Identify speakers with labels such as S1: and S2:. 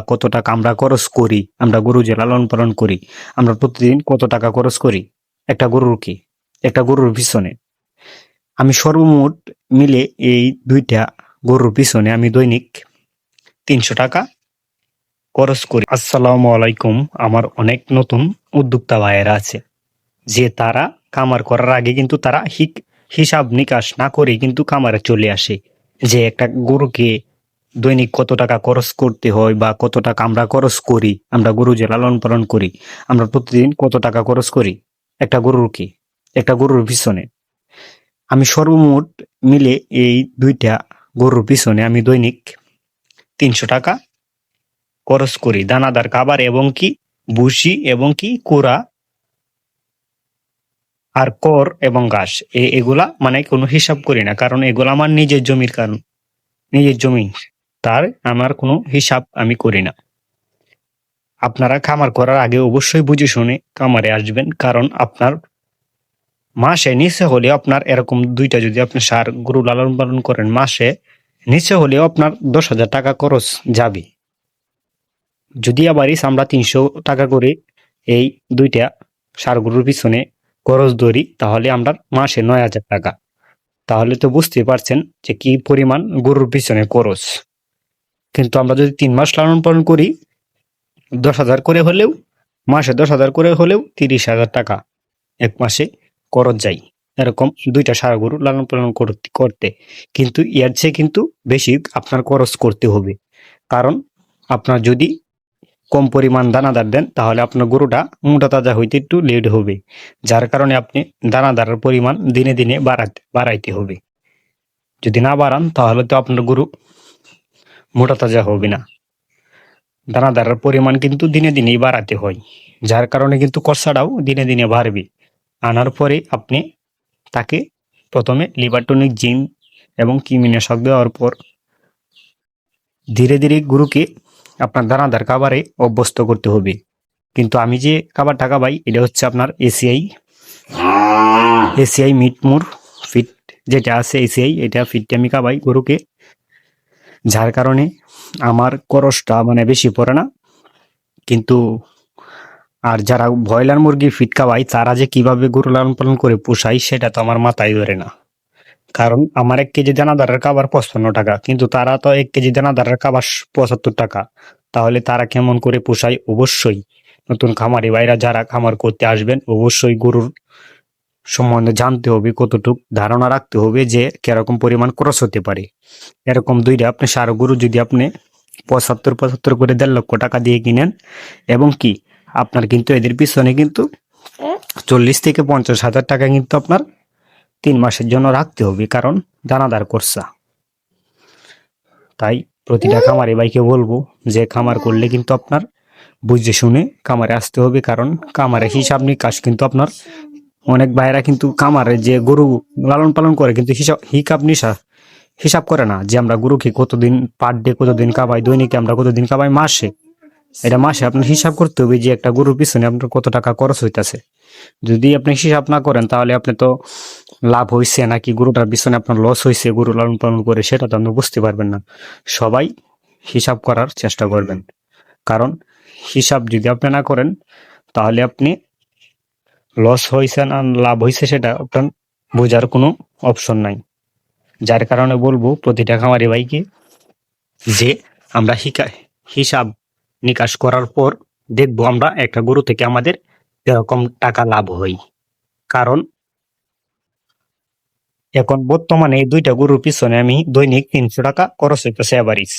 S1: কত টাকা আমরা খরচ করি, আমরা গরু যে লালন পালন করি, আমরা প্রতিদিন কত টাকা খরচ করি একটা গরুর পিছনে। আমি সর্বমোট মিলে এই দুইটা গরুর পিছনে আমি দৈনিক 300 টাকা খরচ করি। আসসালামু আলাইকুম। আমার অনেক নতুন উদ্যোক্তা ভাইয়েরা আছে যে তারা খামার করার আগে কিন্তু তারা হিসাব নিকাশ না করে কিন্তু খামারে চলে আসে, যে একটা গরুকে দৈনিক কত টাকা খরচ করতে হয় বা কত টাকা আমরা খরচ করি, আমরা গরু যে লালন পালন করি, আমরা প্রতিদিন কত টাকা খরচ করি একটা গরুর পিছনে। আমি সর্বমোট মিলে এই দুইটা গরুর পিছনে আমি দৈনিক 300 টাকা খরচ করি, দানাদার খাবার এবং কি ভুসি এবং কি কুড়া আর কর এবং ঘাস। এগুলা মানে কোনো হিসাব করি না, কারণ এগুলা আমার নিজের জমি, তার আমার কোনো হিসাব আমি করি না। আপনারা খামার করার আগে অবশ্যই বুঝে শুনে খামারে আসবেন, কারণ আপনার মাসে নিচে হলেও আপনার এরকম দুইটা যদি আপনি সার গরু লালন পালন করেন, মাসে নিচে হলেও আপনার 10,000 টাকা খরচ যাবে। যদি আবারই আমরা 300 টাকা করে এই দুইটা সার গরুর পিছনে খরচ ধরি, তাহলে আমরা মাসে 9,000 টাকা। তাহলে তো বুঝতে পারছেন যে কি পরিমাণ গরুর পিছনে খরচ। কিন্তু আমরা যদি 3 মাস লালন পালন করি, 10,000 করে হলেও, মাসে 10,000 করে হলেও 30,000 টাকা এক মাসে খরচ যায় এরকম দুইটা ষাঁড় গরু লালন পালন করতে। কিন্তু এর চেয়ে কিন্তু বেশি আপনার খরচ করতে হবে, কারণ আপনার যদি কম পরিমাণ দানাদার দেন, তাহলে আপনার গরুটা মোটা তাজা হইতে একটু লেট হবে, যার কারণে আপনি দানাদারের পরিমাণ দিনে দিনে বাড়াইতে হবে। যদি না বাড়ান, তাহলে তো আপনার গরু মোটা তাজা হবে না। দানাদারের পরিমাণ কিন্তু দিনে দিনেই বাড়াতে হয়, যার কারণে কিন্তু খরচাটাও দিনে দিনে বাড়বে। আনার পরে আপনি তাকে প্রথমে লিভার টনিক, জিঙ্ক এবং কৃমিনাশক দেওয়ার পর ধীরে ধীরে গরুকে আপনার দানাদার খাবারে অভ্যস্ত করতে হবে। কিন্তু আমি যে খাবারটা খাবাই, এটা হচ্ছে আপনার এসিআই মিটমুর ফিট যেটা আছে, এটা ফিটটা আমি খাবাই গরুকে, যার কারণে আমার খরচটা মানে বেশি পড়ে না। কিন্তু আর যারা ব্রয়লার মুরগির ফিট খাওয়াই, তারা যে কিভাবে গরু লালন পালন করে পোষায়, সেটা তো আমার মাথায় ধরে না। কারণ আমার 1 কেজি দানাদারের খাবার 55 টাকা, কিন্তু তারা তো 1 কেজি দানাদারের খাবার 75 টাকা। তাহলে তারা কেমন করে পোষায়? অবশ্যই নতুন খামারি ভাইরা যারা খামার করতে আসবেন, অবশ্যই গরুর সম্বন্ধে জানতে হবে, কতটুক ধারণা রাখতে হবে যে কিরকম পরিমাণ খরচ হতে পারে। এরকম দুইটা আপনি ষাঁড় গরু যদি আপনি 75 করে 1.5 লক্ষ টাকা দিয়ে কিনেন, এবং কি আপনার কিন্তু এদের পিছনে কিন্তু 40 থেকে 50,000 টাকা কিন্তু আপনার 3 মাসের জন্য রাখতে হবে, কারণ দানাদার খরচা। তাই প্রতিটা খামারে ভাইকে বলবো যে খামার করলে কিন্তু আপনার বুঝে শুনে খামারে আসতে হবে, কারণ খামারে হিসাব নিকাশ কিন্তু আপনার অনেক ভাইয়েরা কিন্তু খামারে যে গরু লালন পালন করে কিন্তু হিসাব করে না, যে আমরা গরুকে কতদিন পার ডে কতদিন খাবাই, দৈনিক আমরা কতদিন খাবাই, মাসে আপনার হিসাব করতে হবে যে একটা গরুর পিছনে আপনার কত টাকা খরচ হইতেছে। যদি আপনি হিসাব না করেন, তাহলে আপনি তো লাভ হয়েছে নাকি গরুটার পিছনে আপনার লস হয়েছে গরু লালন পালন করে, সেটা তো আপনি বুঝতে পারবেন না। সবাই হিসাব করার চেষ্টা করবেন, কারণ হিসাব যদি আপনি না করেন, তাহলে আপনি লস হয়েছে না লাভ হয়েছে সেটা আপনার বোঝার কোনো অপশন নাই। যার কারণে বলবো প্রতিটা খামারি ভাইকে যে আমরা হিসাব নিকাশ করার পর দেখবো আমরা একটা গরু থেকে আমাদের এরকম টাকা লাভ হয়। কারণ এখন বর্তমানে এই দুইটা গরুর পিছনে আমি দৈনিক 300 টাকা খরচ হইতেছে এভারেজ।